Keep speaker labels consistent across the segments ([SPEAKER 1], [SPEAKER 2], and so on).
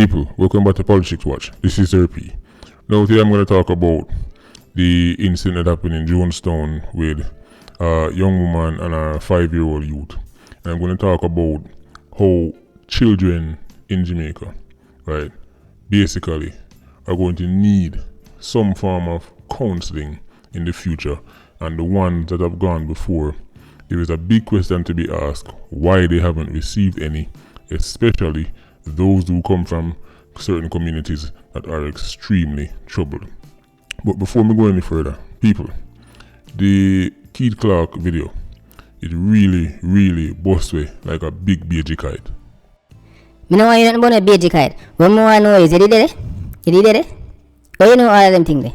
[SPEAKER 1] People, welcome back to Politics Watch. This is RP. Now today I'm going to talk about the incident that happened in Jonestown with a young woman and a 5-year-old youth. And I'm going to talk about how children in Jamaica, right, basically are going to need some form of counseling in the future. And the ones that have gone before, there is a big question to be asked why they haven't received any, especially those who come from certain communities that are extremely troubled. But before we go any further, people, the Keith Clark video, it really busts away like a big beige kite.
[SPEAKER 2] Me know why you don't want a beige kite. One more I know is you did it? You did it? Oh, you know all of them things there.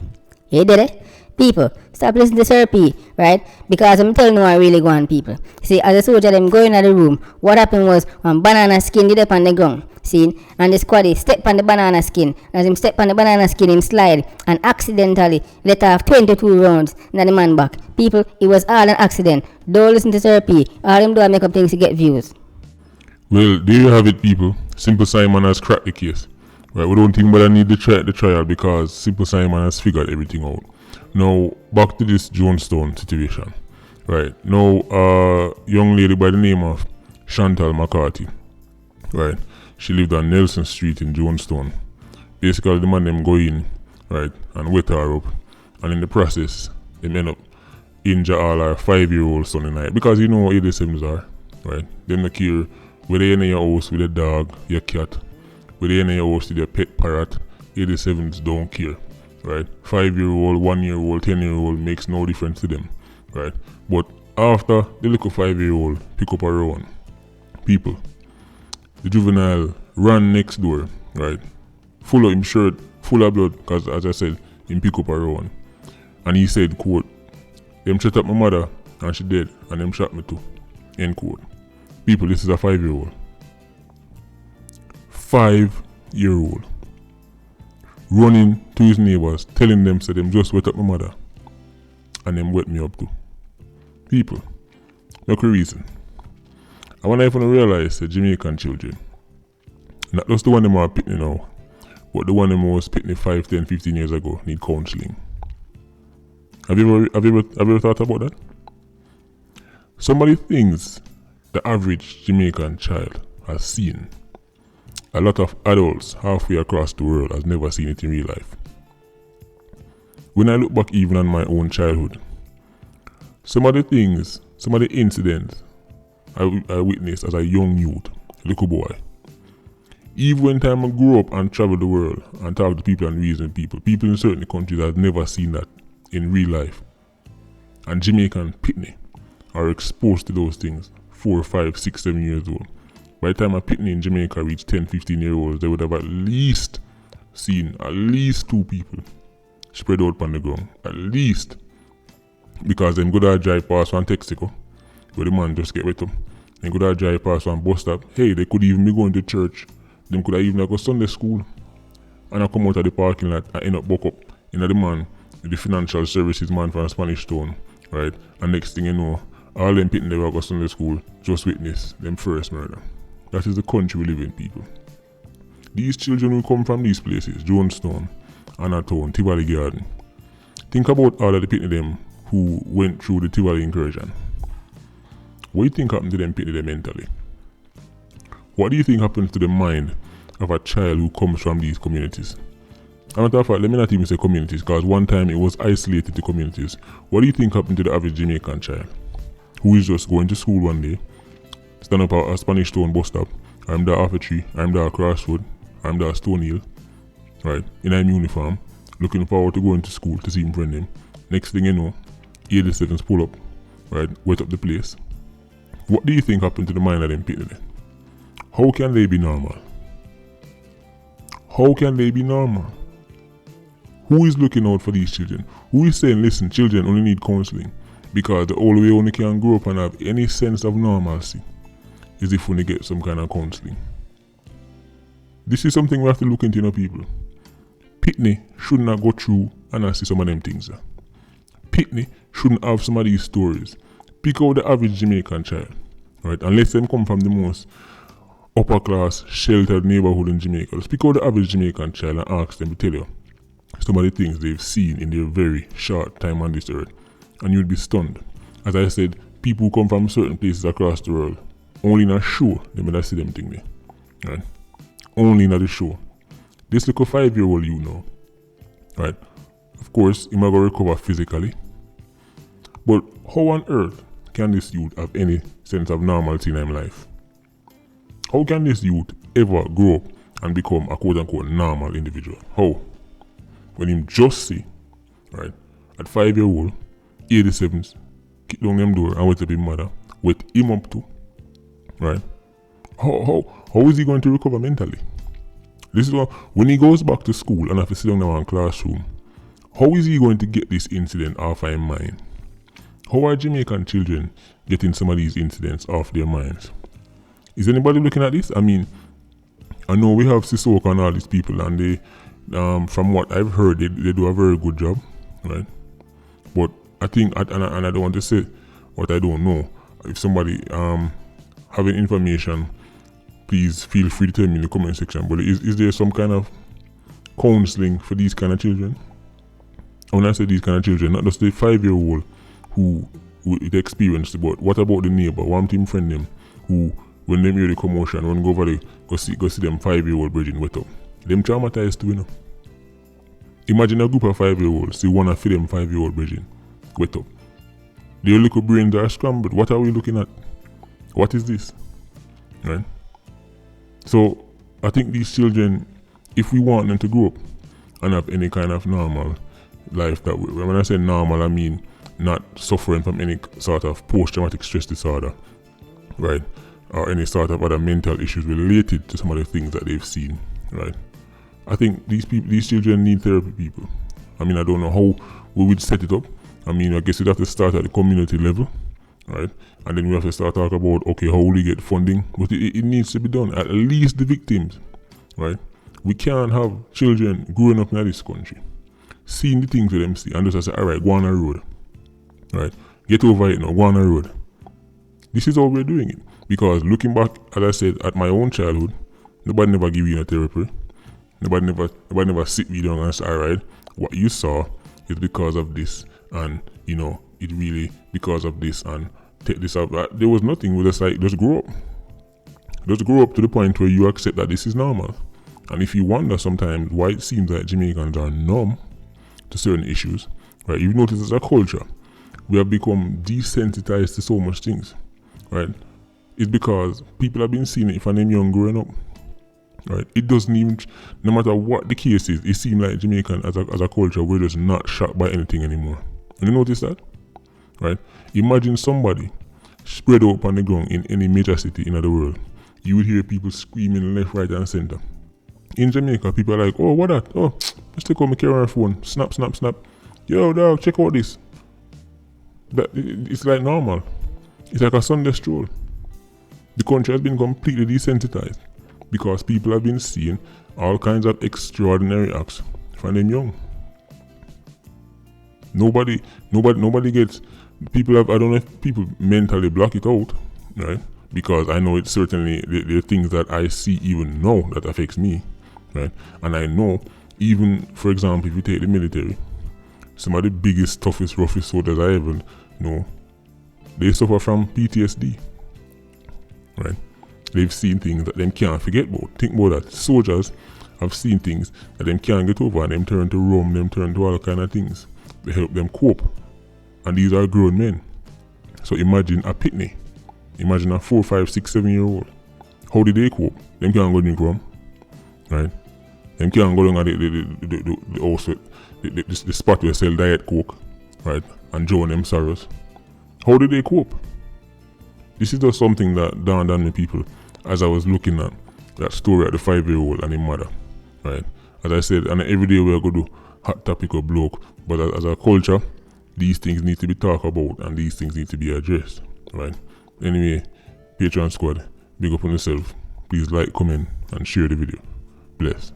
[SPEAKER 2] You did it? People, stop listening to Sir P, right? Because I'm telling you I really go on, people. See, as a soldier, them go in the room. What happened was one banana skin did up on the ground. See, and the squaddy step on the banana skin. As him step on the banana skin, him slide and accidentally let off 22 rounds in the man back. People, it was all an accident. Don't listen to Sir P. All him do is make up things to get views.
[SPEAKER 1] Well, there you have it, people. Simple Simon has cracked the case. Right, we don't think I need the trial because Simple Simon has figured everything out. Now, back to this Jonestown situation. Right, now, a young lady by the name of Chantal McCarthy, right, she lived on Nelson Street in Jonestown. Basically, the man them go in, right, and wet her up. And in the process, they end up injure all her 5-year-old son in night. Because you know what 87s are, right? Them not care whether you're in your house with a dog, your cat, whether you're in your house with your pet parrot, 87s don't care, right? 5-year-old, 1-year-old, 10-year-old makes no difference to them, right? But after the little 5-year-old pick up a run, people, the juvenile ran next door, right? Full of him shirt, full of blood, because as I said, him pick up a run. And he said, quote, them shot up my mother and she dead, and them shot me too, end quote. People, this is a 5-year-old. 5-year-old. Running to his neighbors, telling them, say them just wet up my mother. And them wet me up too. People, look a reason. I want to realize the Jamaican children, not just the one them are pitting now, but the one them was pitting 5, 10, 15 years ago need counseling. Have you ever thought about that? Some of the things the average Jamaican child has seen, a lot of adults halfway across the world has never seen it in real life. When I look back even on my own childhood, some of the things, some of the incidents I witnessed as a young youth, little boy. Even when time I grew up and traveled the world and talked to people and reason people in certain countries have never seen that in real life. And Jamaican pitney are exposed to those things 4, 5, 6, 7 years old. By the time a pitney in Jamaica reached 10, 15 years old, they would have at least seen at least 2 people spread out on the ground. At least. Because them go to drive past one Texaco, where the man just get wet up. Then go to drive past one bus stop. Hey, they could even be going to church. Them could have even go Sunday school. And I come out of the parking lot and end up buck up in the man, the financial services man from Spanish Town, right? And next thing you know, all them people they go Sunday school just witness them first murder. That is the country we live in, people. These children who come from these places, Jonestown, Anatown, Tivoli Garden. Think about all of the people them who went through the Tivoli incursion. What do you think happened to them people mentally? What do you think happens to the mind of a child who comes from these communities? And matter of fact, let me not even say communities, because one time it was isolated to communities. What do you think happened to the average Jamaican child who is just going to school one day, stand up at a Spanish Town bus stop, I'm there off a tree, I'm there Crossroad, I'm there Stone Hill, right, in a uniform, looking forward to going to school to see him friend him. Next thing you know, 87s pull up, right, wet up the place. What do you think happened to the mind of them people? How can they be normal? How can they be normal? Who is looking out for these children? Who is saying, listen, children only need counseling because the only way only can grow up and have any sense of normalcy is if we get some kind of counseling. This is something we have to look into, people. Pitney should not go through and I see some of them things. Pitney shouldn't have some of these stories. Pick out the average Jamaican child, right? Unless them come from the most upper class, sheltered neighborhood in Jamaica. Let's pick out the average Jamaican child and ask them to tell you some of the things they've seen in their very short time on this earth. And you'd be stunned. As I said, people who come from certain places across the world, only in a show, they may not see them thing there. Right? Only in a show. This little 5-year-old you know, right? Of course, he might go recover physically. But how on earth can this youth have any sense of normalcy in his life? How can this youth ever grow up and become a quote-unquote normal individual? How? When him just see, right, at 5-year-old, 87s, kick down them door and wake up his mother, wake him up to, right? How is he going to recover mentally? This is what, when he goes back to school and have to sit down in one classroom, how is he going to get this incident off his mind? How are Jamaican children getting some of these incidents off their minds? Is anybody looking at this? I mean, I know we have Sissoko and all these people, and they, from what I've heard, they do a very good job, right? But I think, and I don't want to say what I don't know. If somebody having information, please feel free to tell me in the comment section. But is there some kind of counseling for these kind of children? When I say these kind of children, not just the 5-year-old who it experienced, but what about the neighbor, one team friend them, who when they hear the commotion, when go over there, go see them 5-year-old bridging wet up. Them traumatized too, you know. Imagine a group of 5-year-olds see one of them 5-year-old bridging wet up. Their little brains are scrambled. What are we looking at? What is this? Right? So I think these children, if we want them to grow up and have any kind of normal life, that when I say normal, I mean not suffering from any sort of post-traumatic stress disorder, right? Or any sort of other mental issues related to some of the things that they've seen, right? I think these children need therapy, people. I mean, I don't know how we would set it up. I mean, I guess we'd have to start at the community level, right? And then we have to start talk about, okay, how will we get funding? But it needs to be done, at least the victims, right? We can't have children growing up in this country, seeing the things that them see, and just say, all right, go on a road, right? Get over it now, go on a road. This is how we're doing it. Because looking back, as I said, at my own childhood, nobody never give you a therapy. Nobody never sit me down and say, all right, what you saw is because of this, and you know, it really because of this, and take this out. There was nothing. We just like, just grow up. Just grow up to the point where you accept that this is normal. And if you wonder sometimes why it seems like Jamaicans are numb to certain issues, right? You notice as a culture, we have become desensitized to so much things, right? It's because people have been seeing it from them young growing up, right? It doesn't even, no matter what the case is, it seems like Jamaican as a culture, we're just not shocked by anything anymore. And you notice that, right? Imagine somebody spread out on the ground in any major city in the world. You would hear people screaming left, right, and center. In Jamaica, people are like, oh, what that? Oh, let's take out my camera phone. Snap, snap, snap. Yo, dog, check out this. It's like normal. It's like a Sunday stroll. The country has been completely desensitized because people have been seeing all kinds of extraordinary acts from them young. Nobody gets, people have, I don't know if people mentally block it out, right? Because I know it's certainly, there are things that I see even now that affects me, right? And I know, even, for example, if you take the military, some of the biggest, toughest, roughest soldiers I ever know, they suffer from PTSD, right? They've seen things that them can't forget about. Think about that. Soldiers have seen things that them can't get over, and them turn to rum, them turn to all kind of things. They help them cope. And these are grown men. So imagine a pitney. Imagine a 4, 5, 6, 7-year-old. How did they cope? Them can't go drink rum, right? Them can't go down at the spot where they sell Diet Coke, right? And drown them sorrows. How did they cope? This is just something that dawned on me, people, as I was looking at that story at the 5-year-old and his mother, right? As I said, and every day we're going to do hot topic or bloke, but as a culture, these things need to be talked about and these things need to be addressed, right? Anyway, Patreon squad, big up on yourself. Please like, comment, and share the video. Bless.